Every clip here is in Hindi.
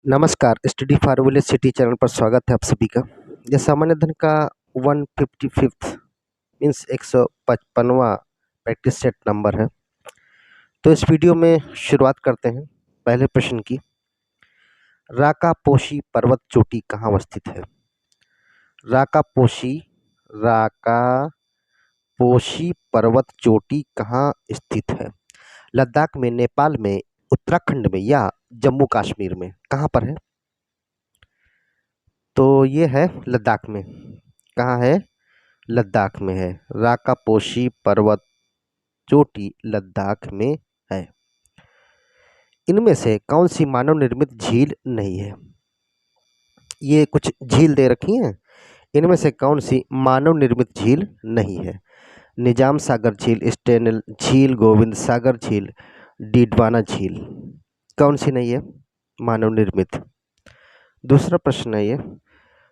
नमस्कार, study for village city channel पर स्वागत है आप सभी का। यह सामान्य अध्ययन का 155th मीन्स 155वां प्रैक्टिस सेट नंबर है। तो इस वीडियो में शुरुआत करते हैं पहले प्रश्न की। राकापोशी पर्वत चोटी कहाँ अवस्थित है? राकापोशी राकापोशी पर्वत चोटी कहाँ स्थित है? लद्दाख में, नेपाल में, उत्तराखंड में या जम्मू कश्मीर में? कहाँ पर है? तो ये है लद्दाख में। कहाँ है? लद्दाख में है। राकापोशी पर्वत चोटी लद्दाख में है। इनमें से कौन सी मानव निर्मित झील नहीं है? ये कुछ झील दे रखी हैं, इनमें से कौन सी मानव निर्मित झील नहीं है? निजाम सागर झील, स्टेनल झील, गोविंद सागर झील, डिडवाना झील। कौन सी नहीं है मानव निर्मित? दूसरा प्रश्न है ये,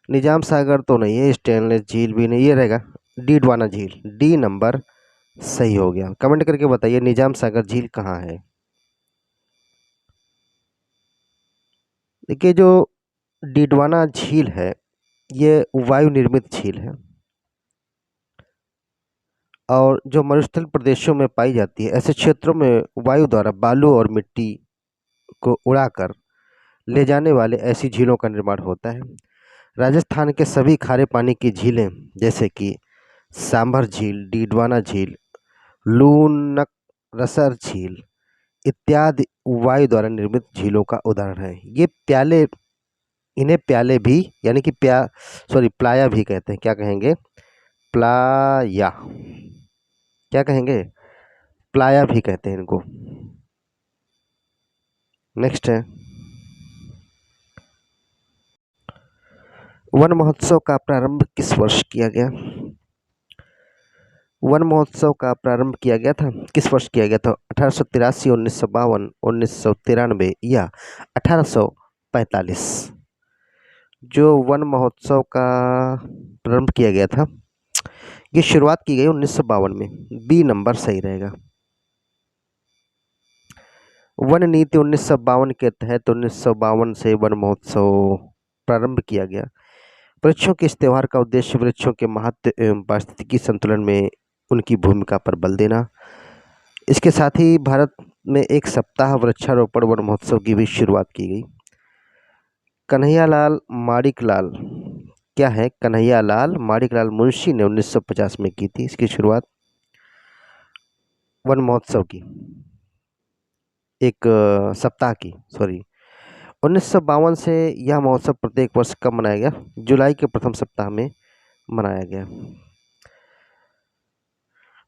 निजाम सागर तो नहीं है, स्टेनलेस झील भी नहीं, ये रहेगा डिडवाना झील। डी नंबर सही हो गया। कमेंट करके बताइए निजाम सागर झील कहाँ है। देखिए, जो डिडवाना झील है ये वायु निर्मित झील है और जो मरुस्थल प्रदेशों में पाई जाती है। ऐसे क्षेत्रों में वायु द्वारा बालू और मिट्टी को उड़ाकर ले जाने वाले ऐसी झीलों का निर्माण होता है। राजस्थान के सभी खारे पानी की झीलें जैसे कि सांभर झील, डिडवाना झील, लूनक झील इत्यादि वायु द्वारा निर्मित झीलों का उदाहरण है। ये प्याले, इन्हें प्याले भी यानी कि प्लाया भी कहते हैं। क्या कहेंगे? प्लाया। क्या कहेंगे? प्लाया भी कहते हैं इनको। नेक्स्ट है, वन महोत्सव का प्रारंभ किस वर्ष किया गया? वन महोत्सव का प्रारंभ किया गया था, किस वर्ष किया गया था? 1883, 1952, 1993 या 1845? जो वन महोत्सव का प्रारंभ किया गया था, ये शुरुआत की गई 1952 में। बी नंबर सही रहेगा। वन नीति 1952 के तहत 1952 से वन महोत्सव प्रारंभ किया गया। वृक्षों के इस त्योहार का उद्देश्य वृक्षों के महत्व एवं पारिस्थितिकी संतुलन में उनकी भूमिका पर बल देना। इसके साथ ही भारत में एक सप्ताह वृक्षारोपण वन महोत्सव की भी शुरुआत की गई। कन्हैयालाल माणिकलाल, क्या है? कन्हैयालाल माणिकलाल मुंशी ने 1950 में की थी इसकी शुरुआत वन महोत्सव की, एक सप्ताह की, सॉरी। 1952 से यह महोत्सव प्रत्येक वर्ष कब मनाया गया? जुलाई के प्रथम सप्ताह में मनाया गया।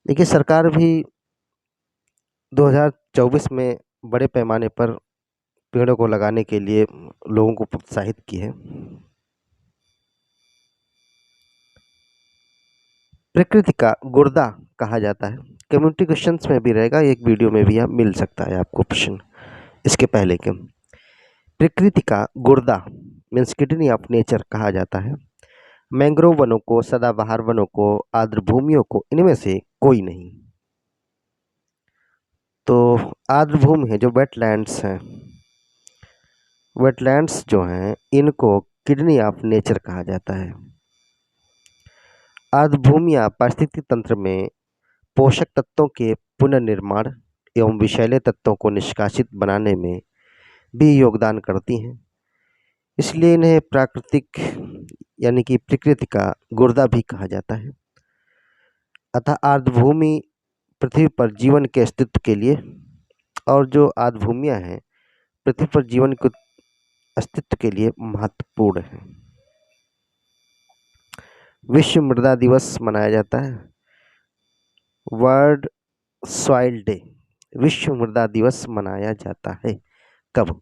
देखिए, सरकार भी 2024 में बड़े पैमाने पर पेड़ों को लगाने के लिए लोगों को प्रोत्साहित की है। प्रकृति का गुर्दा कहा जाता है। कम्युनिटी क्वेश्चंस में भी रहेगा, एक वीडियो में भी यह मिल सकता है आपको प्रश्न इसके पहले के। प्रकृति का गुर्दा मीन्स किडनी ऑफ नेचर कहा जाता है। मैंग्रोव वनों को, सदाबहार वनों को, आर्द्र भूमियों को, इनमें से कोई नहीं। तो आर्द्र भूमि है, जो वेटलैंड्स हैं, वेटलैंड्स जो हैं इनको किडनी ऑफ नेचर कहा जाता है। आर्द्र भूमियाँ पारिस्थितिक तंत्र में पोषक तत्वों के पुनर्निर्माण एवं विषैले तत्वों को निष्कासित बनाने में भी योगदान करती हैं। इसलिए इन्हें प्राकृतिक यानी कि प्रकृति का गुर्दा भी कहा जाता है। अतः आर्द्र भूमि पृथ्वी पर जीवन के अस्तित्व के लिए, और जो आर्द्र भूमियाँ हैं पृथ्वी पर जीवन के अस्तित्व के लिए महत्वपूर्ण है। विश्व मृदा दिवस मनाया जाता है, वर्ल्ड सॉइल डे। विश्व मृदा दिवस मनाया जाता है कब?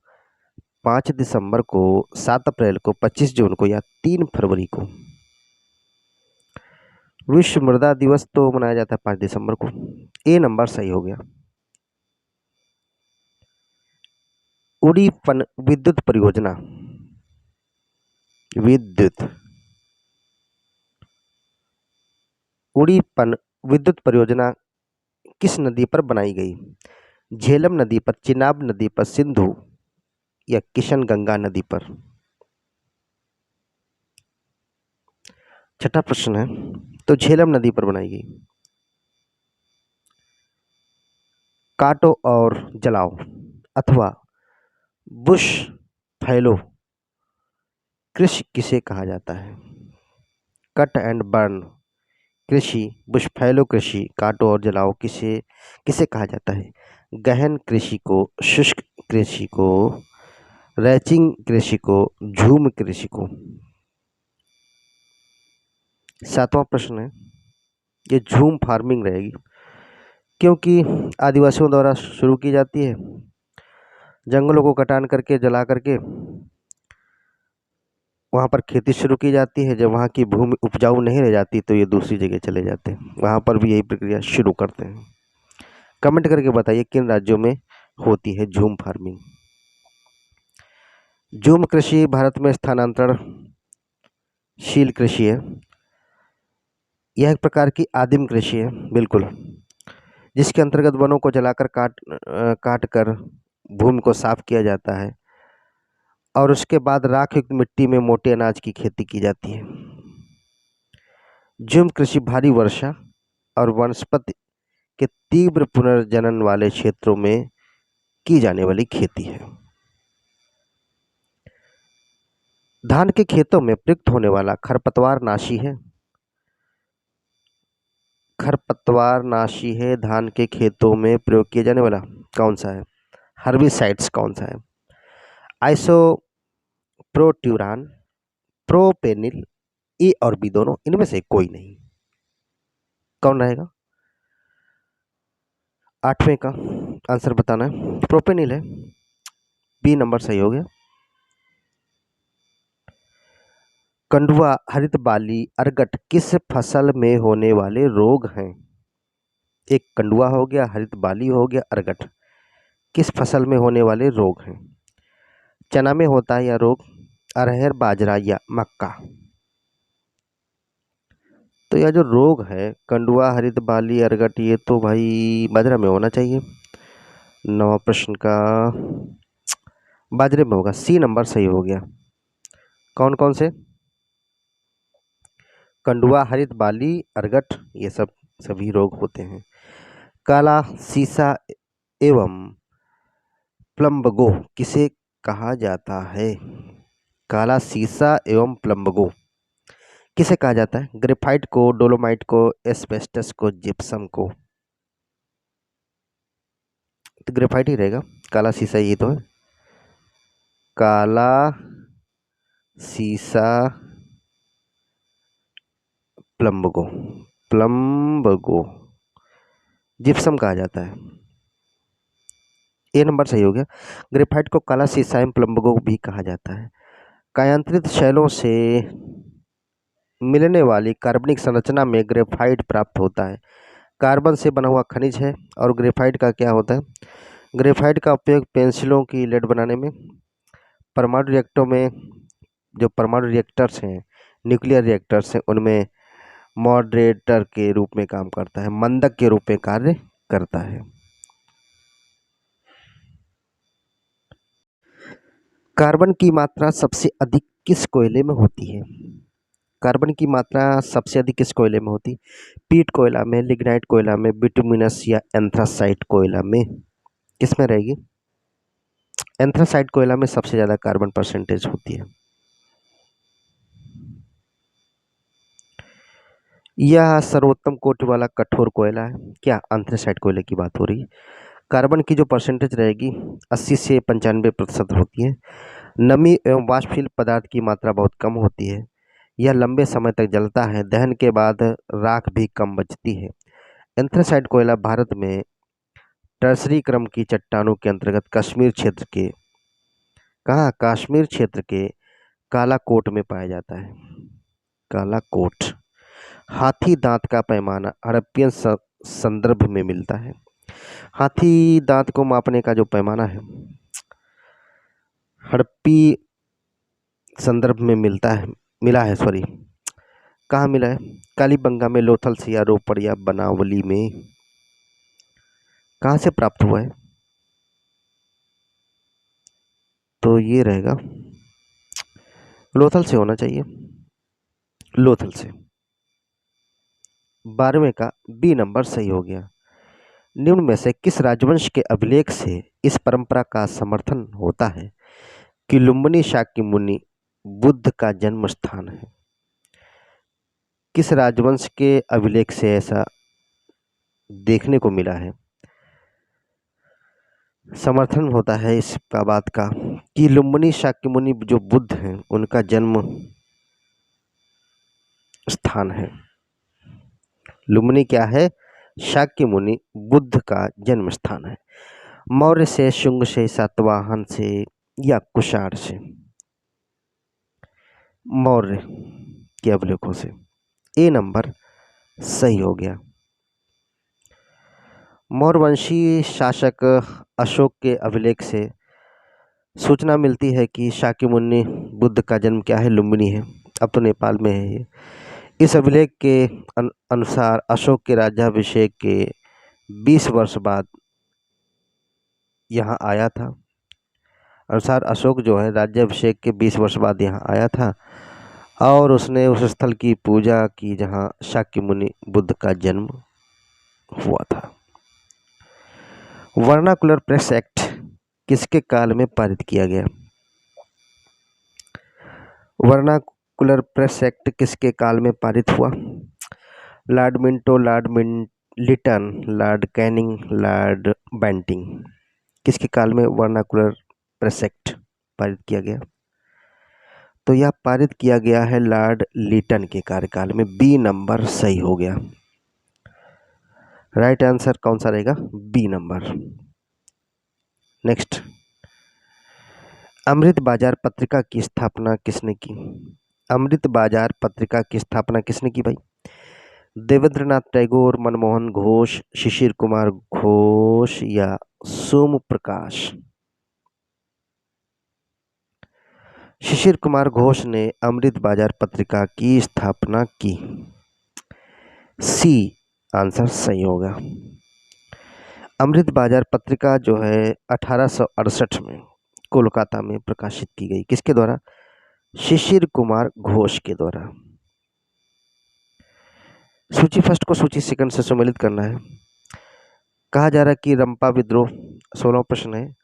5 दिसंबर को, 7 अप्रैल को, 25 जून को या 3 फरवरी को? विश्व मृदा दिवस तो मनाया जाता है 5 दिसंबर को। ए नंबर सही हो गया। उड़ी पन विद्युत परियोजना, उड़ी पन विद्युत परियोजना किस नदी पर बनाई गई? झेलम नदी पर, चिनाब नदी पर, सिंधु या किशनगंगा नदी पर? छठा प्रश्न है, तो झेलम नदी पर बनाई गई। काटो और जलाओ अथवा बुश फैलो कृषि किसे कहा जाता है? कट एंड बर्न कृषि, बुश फैलो कृषि, काटो और जलाओ किसे किसे कहा जाता है? गहन कृषि को, शुष्क कृषि को, रैचिंग कृषि को, झूम कृषि को। सातवां प्रश्न है, ये झूम फार्मिंग रहेगी क्योंकि आदिवासियों द्वारा शुरू की जाती है। जंगलों को कटान करके जला करके वहाँ पर खेती शुरू की जाती है। जब वहाँ की भूमि उपजाऊ नहीं रह जाती तो ये दूसरी जगह चले जाते हैं, वहाँ पर भी यही प्रक्रिया शुरू करते हैं। कमेंट करके बताइए किन राज्यों में होती है झूम फार्मिंग। झूम कृषि भारत में स्थानांतरणशील कृषि है। यह एक प्रकार की आदिम कृषि है, बिल्कुल, जिसके अंतर्गत वनों को जलाकर काट कर भूमि को साफ किया जाता है और उसके बाद राख युक्त मिट्टी में मोटे अनाज की खेती की जाती है। झूम कृषि भारी वर्षा और वनस्पति के तीव्र पुनर्जनन वाले क्षेत्रों में की जाने वाली खेती है। धान के खेतों में प्रयुक्त होने वाला खरपतवार नाशी है। खरपतवार नाशी है धान के खेतों में प्रयोग किया जाने वाला कौन सा है? हर्बिसाइड्स कौन सा है? आइसोप्रोट्यूरान, प्रोपेनिल, ए और बी दोनों, इनमें से कोई नहीं। कौन रहेगा? आठवें का आंसर बताना है, प्रोपेनिल है, बी नंबर सही हो गया। कंडुआ, हरित बाली, अर्गट किस फसल में होने वाले रोग हैं? एक कंडुआ हो गया, हरित बाली हो गया, अर्गट किस फसल में होने वाले रोग हैं? चना में होता है या रोग? अरहर, बाजरा या मक्का? तो यह जो रोग है कंडुआ, हरित बाली, अर्गट, ये तो भाई बाजरा में होना चाहिए। नवा प्रश्न का बाजरे में होगा, सी नंबर सही हो गया। कौन कौन से? कंडुआ, हरित बाली, अर्गट, ये सब सभी रोग होते हैं। काला सीसा एवं प्लम्बगो किसे कहा जाता है? काला सीसा एवं प्लम्बगो किसे कहा जाता है? ग्रेफाइट को, डोलोमाइट को, एस्बेस्टस को, जिप्सम को? तो ग्रेफाइट ही रहेगा, काला सीसा ये तो है। काला सीसा प्लम्बगो, प्लम्बगो जिप्सम कहा जाता है, ए नंबर सही हो गया। ग्रेफाइट को काला सीसा एवं प्लम्बगो भी कहा जाता है। कायांतरित शैलों से मिलने वाली कार्बनिक संरचना में ग्रेफाइट प्राप्त होता है। कार्बन से बना हुआ खनिज है। और ग्रेफाइट का क्या होता है? ग्रेफाइट का उपयोग पेंसिलों की लेड बनाने में, परमाणु रिएक्टरों में, जो परमाणु रिएक्टर्स हैं, न्यूक्लियर रिएक्टर्स हैं, उनमें मॉडरेटर के रूप में काम करता है, मंदक के रूप में कार्य करता है। कार्बन की मात्रा सबसे अधिक किस कोयले में होती है? कार्बन की मात्रा सबसे अधिक किस कोयले में होती? पीट कोयला में, लिग्नाइट कोयला में, बिटुमिनस या एंथ्रासाइट कोयला में? किस में रहेगी? एंथ्रासाइट कोयला में सबसे ज़्यादा कार्बन परसेंटेज होती है। यह सर्वोत्तम कोटि वाला कठोर कोयला है। क्या एंथ्रासाइट कोयले की बात हो रही है? कार्बन की जो परसेंटेज रहेगी 80 से 95% होती है। नमी एवं वाष्पशील पदार्थ की मात्रा बहुत कम होती है। यह लंबे समय तक जलता है। दहन के बाद राख भी कम बचती है। एंथ्रासाइट कोयला भारत में टर्सरी क्रम की चट्टानों के अंतर्गत कश्मीर क्षेत्र के कश्मीर क्षेत्र के कालाकोट में पाया जाता है। कालाकोट। हाथी दांत का पैमाना हड़प्पियन संदर्भ में मिलता है। हाथी दांत को मापने का जो पैमाना है हड़प्पी संदर्भ में मिला है, कहाँ मिला है? कालीबंगा में, लोथल से या रोपड़ या बनावली में? कहाँ से प्राप्त हुआ है? तो ये रहेगा लोथल से होना चाहिए, लोथल से। 12वें का बी नंबर सही हो गया। निम्न में से किस राजवंश के अभिलेख से इस परंपरा का समर्थन होता है कि लुम्बिनी शाक्य मुनि बुद्ध का जन्म स्थान है? किस राजवंश के अभिलेख से ऐसा देखने को मिला है, समर्थन होता है इसका बात का कि लुम्बिनी शाक्य मुनि जो बुद्ध हैं उनका जन्म स्थान है। लुम्बिनी क्या है? शाक्य मुनि बुद्ध का जन्म स्थान है। मौर्य से, शुंग से, सातवाहन से या कुषाण से? मौर्य के अभिलेखों से। ए नंबर सही हो गया। मौर्यवंशी शासक अशोक के अभिलेख से सूचना मिलती है कि शाक्यमुनि बुद्ध का जन्म क्या है? लुम्बिनी है। अब तो नेपाल में है ये। इस अभिलेख के अनुसार अशोक के राज्याभिषेक के 20 वर्ष बाद यहाँ आया था। अनुसार अशोक जो है राज्याभिषेक के 20 वर्ष बाद यहाँ आया था और उसने उस स्थल की पूजा की जहाँ शाक्यमुनि बुद्ध का जन्म हुआ था। वर्नाकुलर प्रेस एक्ट किसके काल में पारित किया गया? वर्नाकुलर प्रेस एक्ट किसके काल में पारित हुआ? Lord Minto, Lord Lytton, Lord Canning, Lord Bentinck? किसके काल में वर्नाकुलर प्रेस एक्ट पारित किया गया? तो यह पारित किया गया है लॉर्ड लिटन के कार्यकाल में। बी नंबर सही हो गया। राइट आंसर कौन सा रहेगा? B number. नेक्स्ट, अमृत बाजार पत्रिका की स्थापना किसने की? अमृत बाजार पत्रिका की स्थापना किसने की भाई? देवेंद्रनाथ टैगोर, मनमोहन घोष, शिशिर कुमार घोष या सोम प्रकाश? शिशिर कुमार घोष ने अमृत बाजार पत्रिका की स्थापना की। सी आंसर सही होगा। अमृत बाजार पत्रिका जो है 1868 में कोलकाता में प्रकाशित की गई। किसके द्वारा? शिशिर कुमार घोष के द्वारा। सूची फर्स्ट को सूची सेकंड से सम्मिलित करना है। कहा जा रहा है कि रंपा विद्रोह, 16वां प्रश्न है,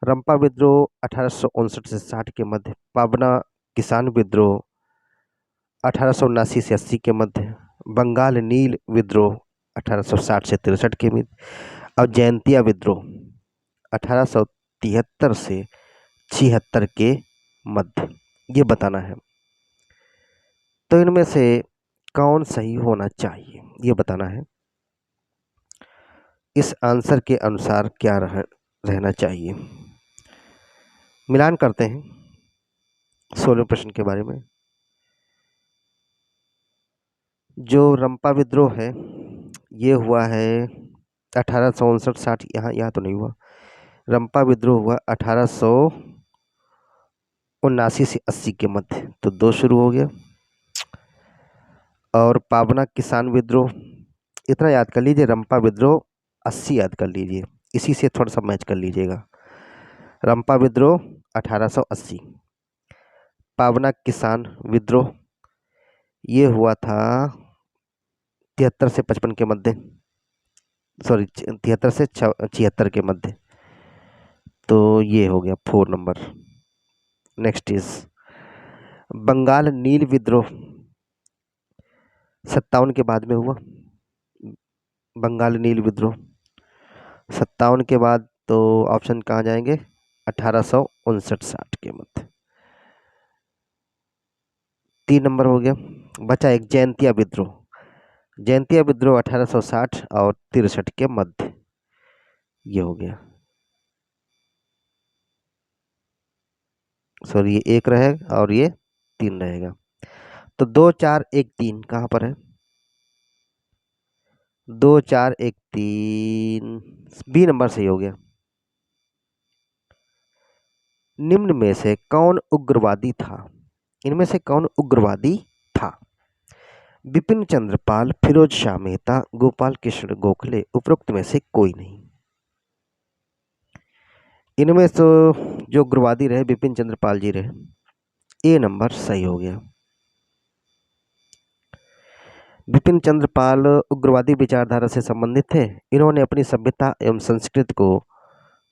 रंपा विद्रोह 1859 से 60 के मध्य, पाबना किसान विद्रोह 1879 से 80 के मध्य, बंगाल नील विद्रोह 1860 से 63 के मध्य और जयंतिया विद्रोह 1873 से 76 के मध्य, ये बताना है। तो इनमें से कौन सही होना चाहिए ये बताना है। इस आंसर के अनुसार क्या रहना चाहिए, मिलान करते हैं 16वें प्रश्न के बारे में। जो रंपा विद्रोह है ये हुआ है 1859-60, यहाँ तो नहीं हुआ। रंपा विद्रोह हुआ 1879 से 80 के मध्य, तो 2 शुरू हो गया। और पाबना किसान विद्रोह इतना याद कर लीजिए, रंपा विद्रोह 80 याद कर लीजिए, इसी से थोड़ा सा मैच कर लीजिएगा। रंपा विद्रोह 1880, पाबना किसान विद्रोह ये हुआ था 73 से 55 के मध्य, सॉरी 73 से 76 के मध्य, तो ये हो गया 4 नंबर। नेक्स्ट इज बंगाल नील विद्रोह 57 के बाद में हुआ। बंगाल नील विद्रोह 57 के बाद, तो ऑप्शन कहाँ जाएंगे? 1859-60 के मध्य। 3 नंबर हो गया। बचा एक जयंतिया विद्रोह। जयंतिया विद्रोह 1860 और 63 के मध्य, ये हो गया। सॉरी ये 1 रहेगा और ये 3 रहेगा। तो 2 4 1 3 कहाँ पर है? 2 4 1 3 बी नंबर सही हो गया। निम्न में से कौन उग्रवादी था? इनमें से कौन उग्रवादी था? बिपिन चंद्र पाल, फिरोज शाह मेहता, गोपाल कृष्ण गोखले, उपरोक्त में से कोई नहीं। इनमें तो जो उग्रवादी रहे बिपिन चंद्र पाल जी रहे, ए नंबर सही हो गया। बिपिन चंद्र पाल उग्रवादी विचारधारा से संबंधित थे। इन्होंने अपनी सभ्यता एवं संस्कृति को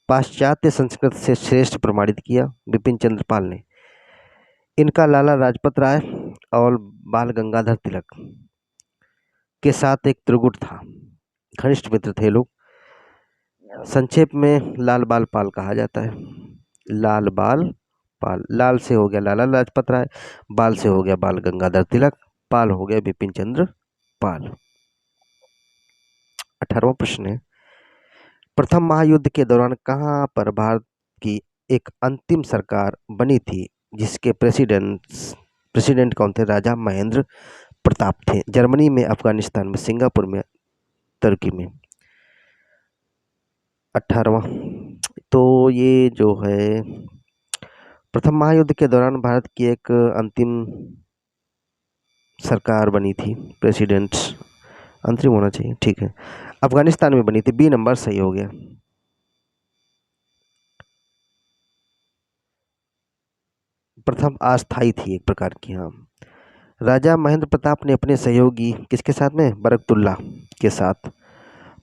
पाश्चात्य संस्कृति से श्रेष्ठ प्रमाणित किया। बिपिन चंद्र पाल ने, इनका लाला लाजपत राय और बाल गंगाधर तिलक के साथ एक त्रिगुट था, घनिष्ठ मित्र थे लोग। संक्षेप में लाल बाल पाल कहा जाता है। लाल बाल पाल, लाल से हो गया लाला लाजपत राय, बाल से हो गया बाल गंगाधर तिलक, पाल हो गया बिपिन चंद्र पाल। 18वां प्रश्न है, प्रथम महायुद्ध के दौरान कहाँ पर भारत की एक अंतिम सरकार बनी थी जिसके प्रेसिडेंट कौन थे? राजा महेंद्र प्रताप थे। जर्मनी में, अफगानिस्तान में, सिंगापुर में, तुर्की में। 18वां, तो ये जो है प्रथम महायुद्ध के दौरान भारत की एक अंतिम सरकार बनी थी, प्रेसिडेंट अंतरिम होना चाहिए, ठीक है, अफगानिस्तान में बनी थी। बी नंबर सही हो गया। प्रथम अस्थाई थी एक प्रकार की, हाँ। राजा महेंद्र प्रताप ने अपने सहयोगी किसके साथ में? बरकतुल्ला के साथ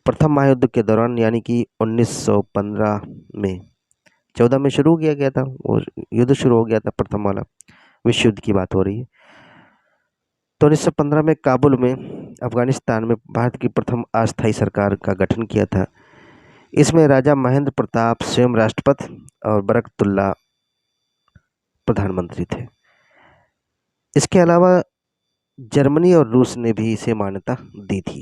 प्रथम महायुद्ध के दौरान, यानी कि 1915 में, 14 में शुरू किया गया था वो युद्ध, शुरू हो गया था प्रथम वाला, विश्व युद्ध की बात हो रही है। तो 1915 में काबुल में, अफगानिस्तान में भारत की प्रथम अस्थायी सरकार का गठन किया था। इसमें राजा महेंद्र प्रताप स्वयं राष्ट्रपति और बरकतुल्ला प्रधानमंत्री थे। इसके अलावा जर्मनी और रूस ने भी इसे मान्यता दी थी।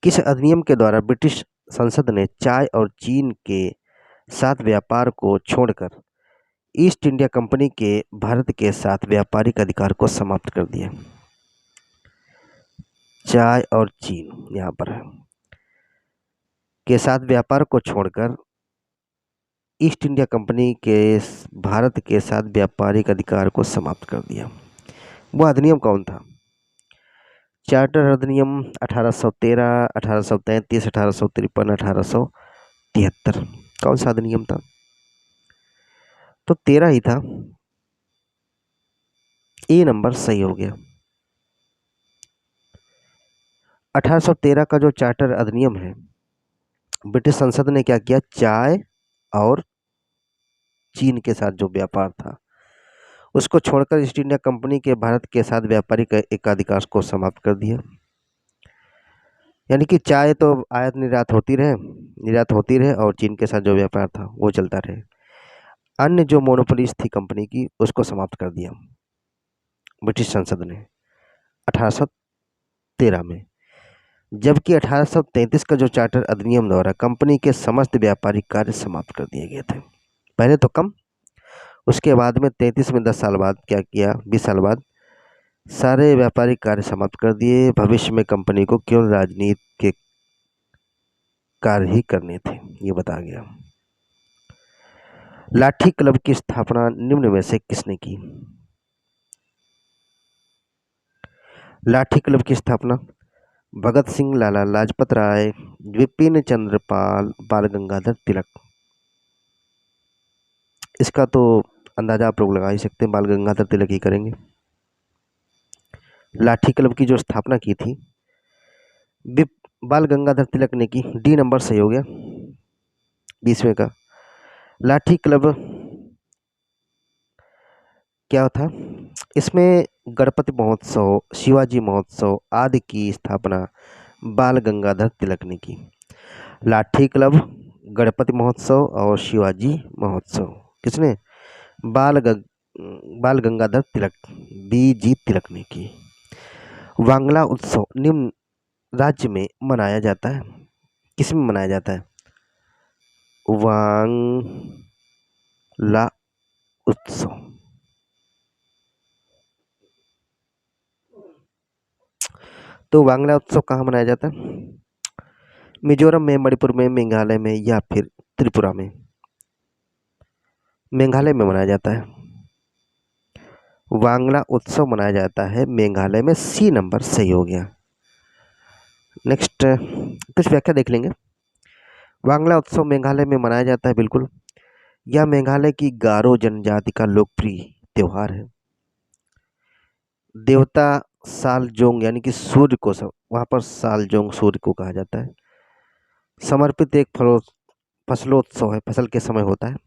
किस अधिनियम के द्वारा ब्रिटिश संसद ने चाय और चीन के साथ व्यापार को छोड़कर ईस्ट इंडिया कंपनी के भारत के साथ व्यापारिक अधिकार को समाप्त कर दिया? चाय और चीन यहाँ पर है, के साथ व्यापार को छोड़कर ईस्ट इंडिया कंपनी के भारत के साथ व्यापारिक अधिकार को समाप्त कर दिया। वह अधिनियम कौन था? चार्टर अधिनियम 1813, 1833, 1853, 1873। कौन सा अधिनियम था? तो 13 ही था। ए नंबर सही हो गया। 1813 का जो चार्टर अधिनियम है, ब्रिटिश संसद ने क्या किया? चाय और चीन के साथ जो व्यापार था उसको छोड़कर ईस्ट इंडिया कंपनी के भारत के साथ व्यापारिक एकाधिकार को समाप्त कर दिया। यानी कि चाय तो आयात निर्यात होती रहे और चीन के साथ जो व्यापार था वो चलता रहे। अन्य जो मोनोपोलीज थी कंपनी की उसको समाप्त कर दिया ब्रिटिश संसद ने 1813 में। जबकि 1833 का जो चार्टर अधिनियम द्वारा कंपनी के समस्त व्यापारिक कार्य समाप्त कर दिए गए थे। पहले तो कम, उसके बाद में 33 में 10 साल बाद क्या किया? 20 साल बाद सारे व्यापारिक कार्य समाप्त कर दिए। भविष्य में कंपनी को केवल राजनीति के कार्य ही करने थे, ये बता गया। लाठी क्लब की स्थापना निम्न में से किसने की? लाठी क्लब की स्थापना भगत सिंह, लाला लाजपत राय, विपिन चंद्र पाल, बाल गंगाधर तिलक। इसका तो अंदाजा आप लोग लगा ही सकते हैं, बाल गंगाधर तिलक ही करेंगे। लाठी क्लब की जो स्थापना की थी बाल गंगाधर तिलक ने की। डी नंबर सही हो गया 20वें का। लाठी क्लब क्या था? इसमें गणपति महोत्सव, शिवाजी महोत्सव आदि की स्थापना बाल गंगाधर तिलक ने की। लाठी क्लब, गणपति महोत्सव और शिवाजी महोत्सव किसने? बाल गंगाधर तिलक, BG तिलक ने की। वांगला उत्सव निम्न राज्य में मनाया जाता है, किस में मनाया जाता है? वांगला उत्सव। तो वांगला उत्सव कहाँ मनाया जाता है? मिजोरम में, मणिपुर में, मेघालय में या फिर त्रिपुरा में? मेघालय में मनाया जाता है। वांगला उत्सव मनाया जाता है मेघालय में। सी नंबर सही हो गया। नेक्स्ट कुछ व्याख्या देख लेंगे। वांगला उत्सव मेघालय में मनाया जाता है, बिल्कुल। यह मेघालय की गारो जनजाति का लोकप्रिय त्योहार है। देवता सालजोंग यानी कि सूर्य को वहाँ पर सालजोंग सूर्य को कहा जाता है, समर्पित एक फसलोत्सव है, फसल के समय होता है।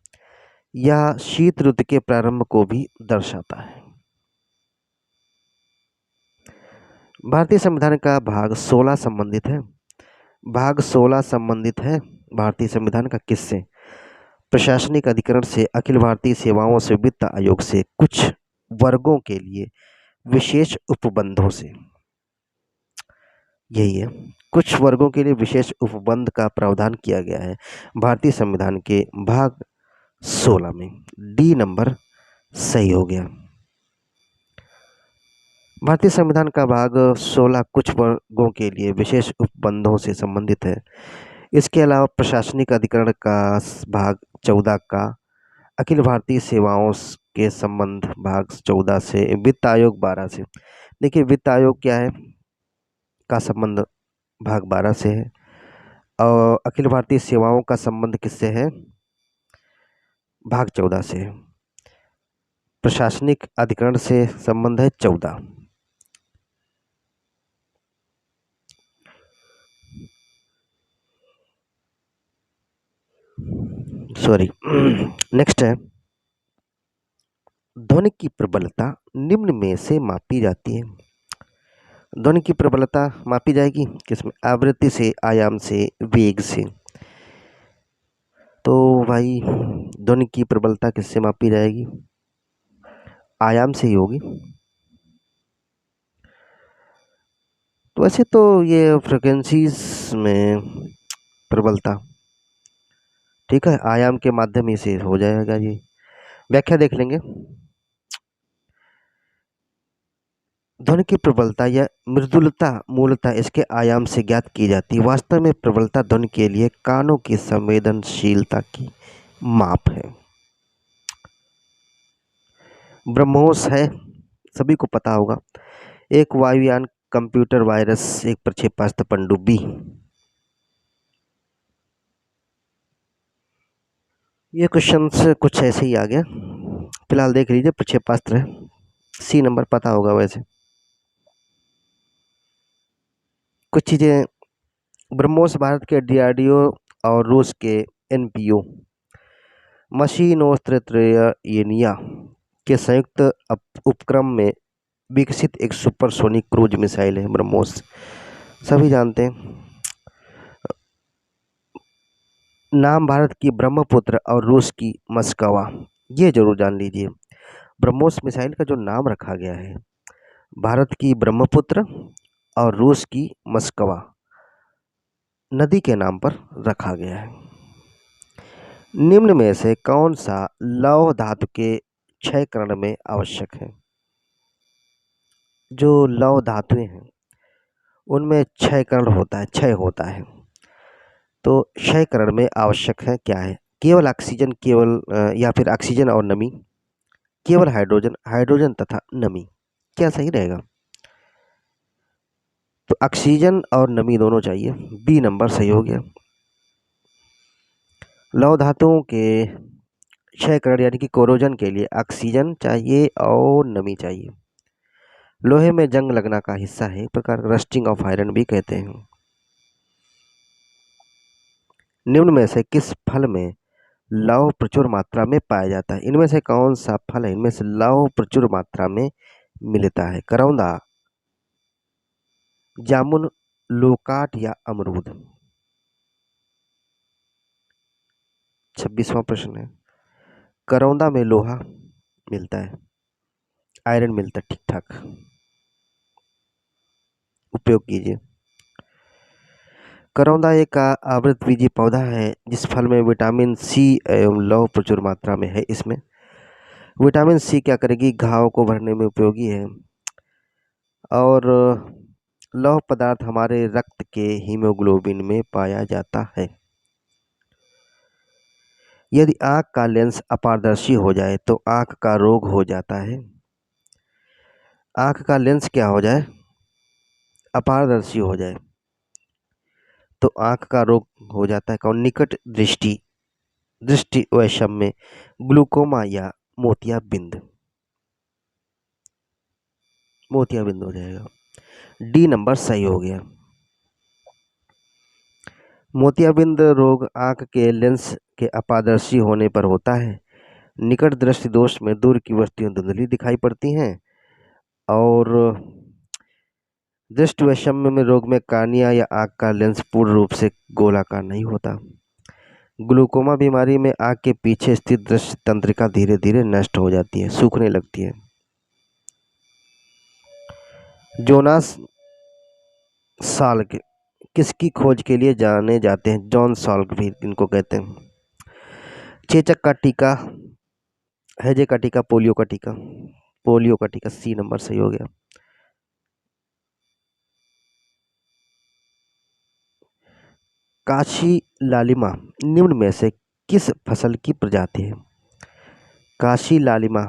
यह शीत ऋतु के प्रारंभ को भी दर्शाता है। भारतीय संविधान का भाग 16 संबंधित है। भाग 16 संबंधित है भारतीय संविधान का किससे? प्रशासनिक अधिकरण से, अखिल भारतीय सेवाओं से, वित्त आयोग से, कुछ वर्गों के लिए विशेष उपबंधों से। यही है, कुछ वर्गों के लिए विशेष उपबंध का प्रावधान किया गया है भारतीय संविधान के भाग 16 में। डी नंबर सही हो गया। भारतीय संविधान का भाग 16 कुछ वर्गों के लिए विशेष उपबंधों से संबंधित है। इसके अलावा प्रशासनिक अधिकरण का भाग 14 का, अखिल भारतीय सेवाओं के संबंध भाग 14 से, वित्त आयोग 12 से। देखिए वित्त आयोग क्या है का संबंध भाग 12 से है, और अखिल भारतीय सेवाओं का संबंध किससे है? भाग 14 से है। प्रशासनिक अधिकरण से संबंध है 14। सॉरी नेक्स्ट है, ध्वनि की प्रबलता निम्न में से मापी जाती है। ध्वनि की प्रबलता मापी जाएगी किसमें? आवृत्ति से, आयाम से, वेग से। तो भाई ध्वनि की प्रबलता किससे मापी जाएगी? आयाम से ही होगी। तो वैसे तो ये फ्रिक्वेंसीज में प्रबलता, ठीक है, आयाम के माध्यम ही से हो जाएगा। ये व्याख्या देख लेंगे। ध्वनि की प्रबलता या मृदुलता मूलतः इसके आयाम से ज्ञात की जाती है। वास्तव में प्रबलता ध्वनि के लिए कानों की संवेदनशीलता की माप है। ब्रह्मोस है, सभी को पता होगा, एक वायुयान, कंप्यूटर वायरस, एक प्रक्षेपास्त्र, पनडुब्बी। ये क्वेश्चन कुछ ऐसे ही आ गया। फिलहाल देख लीजिए, प्रक्षेपास्त्र है, सी नंबर पता होगा। वैसे कुछ चीज़ें, ब्रह्मोस भारत के डीआरडीओ और रूस के एनपीओ मशीनोस्त्रयनिया के संयुक्त उपक्रम में विकसित एक सुपरसोनिक क्रूज मिसाइल है ब्रह्मोस, सभी जानते हैं। नाम भारत की ब्रह्मपुत्र और रूस की मस्कवा, ये जरूर जान लीजिए। ब्रह्मोस मिसाइल का जो नाम रखा गया है, भारत की ब्रह्मपुत्र और रूस की मस्कवा नदी के नाम पर रखा गया है। निम्न में से कौन सा लौह धातु के क्षयकरण में आवश्यक है? जो लौह धातुएं हैं उनमें क्षयकरण होता है, क्षय होता है। तो क्षयकरण में आवश्यक है क्या है? केवल ऑक्सीजन, केवल या फिर ऑक्सीजन और नमी, केवल हाइड्रोजन, हाइड्रोजन तथा नमी, क्या सही रहेगा? तो ऑक्सीजन और नमी दोनों चाहिए, बी नंबर सही हो गया। लौह धातुओं के क्षयकरण यानी कि कोरोजन के लिए ऑक्सीजन चाहिए और नमी चाहिए। लोहे में जंग लगना का हिस्सा है, एक प्रकार रस्टिंग ऑफ आयरन भी कहते हैं। निम्न में से किस फल में लौह प्रचुर मात्रा में पाया जाता है? इनमें से कौन सा फल है इनमें से लौह प्रचुर मात्रा में मिलता है? करौंदा, जामुन, लोकाट या अमरूद? 26वां प्रश्न है। करौंदा में लोहा मिलता है, आयरन मिलता है, ठीक ठाक, उपयोग कीजिए। करौंदा एक आवृतबीजी पौधा है जिस फल में विटामिन सी एवं लौह प्रचुर मात्रा में है। इसमें विटामिन सी क्या करेगी? घाव को भरने में उपयोगी है, और लौह पदार्थ हमारे रक्त के हीमोग्लोबिन में पाया जाता है। यदि आँख का लेंस अपारदर्शी हो जाए तो आँख का रोग हो जाता है। आँख का लेंस क्या हो जाए? अपारदर्शी हो जाए तो आँख का रोग हो जाता है कौन? निकट दृष्टि, दृष्टि वैषम्य, ग्लूकोमा या मोतियाबिंद। मोतियाबिंद हो जाएगा। डी नंबर सही हो गया। मोतियाबिंद रोग आंख के लेंस के अपारदर्शी होने पर होता है। निकट दृष्टि दोष में दूर की वस्तुएं धुंधली दिखाई पड़ती हैं और दृष्टि वैषम्य में रोग में कार्निया या आंख का लेंस पूर्ण रूप से गोलाकार नहीं होता। ग्लूकोमा बीमारी में आंख के पीछे स्थित दृष्टि तंत्रिका धीरे धीरे नष्ट हो जाती है, सूखने लगती है। जोनास साल्क किसकी खोज के लिए जाने जाते हैं? जॉन साल्क भी इनको कहते हैं। चेचक का टीका, हैजे का टीका, पोलियो का टीका। पोलियो का टीका, सी नंबर सही हो गया। काशी लालिमा निम्न में से किस फसल की प्रजाति है? काशी लालिमा,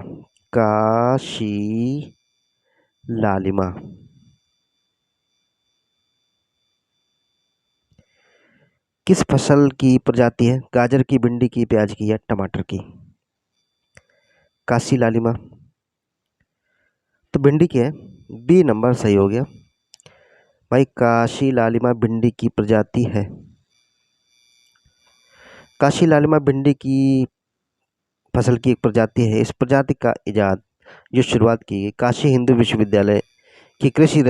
काशी लालिमा किस फसल की प्रजाति है? गाजर की, भिंडी की, प्याज की या टमाटर की? काशी लालिमा तो भिंडी की है, बी नंबर सही हो गया। भाई काशी लालिमा भिंडी की प्रजाति है। काशी लालिमा भिंडी की फसल की एक प्रजाति है। इस प्रजाति का इजाद जो शुरुआत की गई काशी हिंदू विश्वविद्यालय की कृषि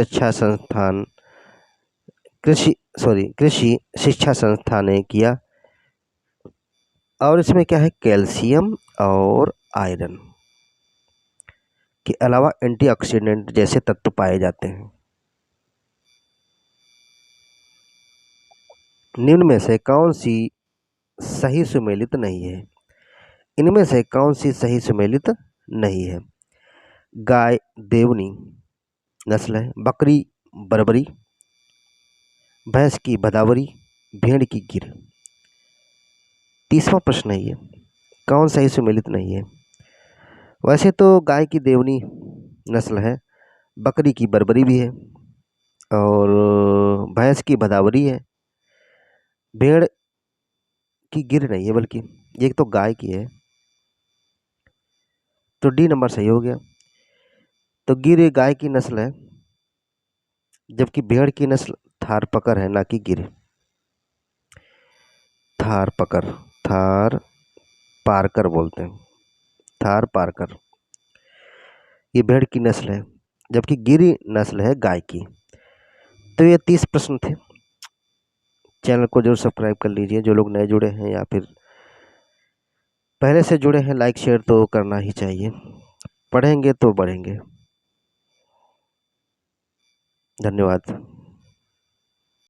शिक्षा संस्थान ने किया और इसमें क्या है? कैल्शियम और आयरन के अलावा एंटीऑक्सीडेंट जैसे तत्व पाए जाते हैं। निम्न में से कौन सी सही सुमेलित नहीं है? इनमें से कौन सी सही सुमेलित नहीं है? गाय देवनी नस्ल है, बकरी बर्बरी, भैंस की भदावरी, भेड़ की गिर। तीसरा प्रश्न है ये, कौन सही सुमेलित नहीं है? वैसे तो गाय की देवनी नस्ल है, बकरी की बर्बरी भी है और भैंस की भदावरी है, भेड़ की गिर नहीं है, बल्कि एक तो गाय की है, तो डी नंबर सही हो गया। तो गिर गाय की नस्ल है, जबकि भेड़ की नस्ल थारपकर है, ना कि गिर। थारपकर, थार पारकर बोलते हैं, थार पारकर, ये भेड़ की नस्ल है, जबकि गिरी नस्ल है गाय की। तो ये 30 प्रश्न थे। चैनल को जरूर सब्सक्राइब कर लीजिए जो लोग नए जुड़े हैं या फिर पहले से जुड़े हैं। लाइक शेयर तो करना ही चाहिए, पढ़ेंगे तो बढ़ेंगे। धन्यवाद।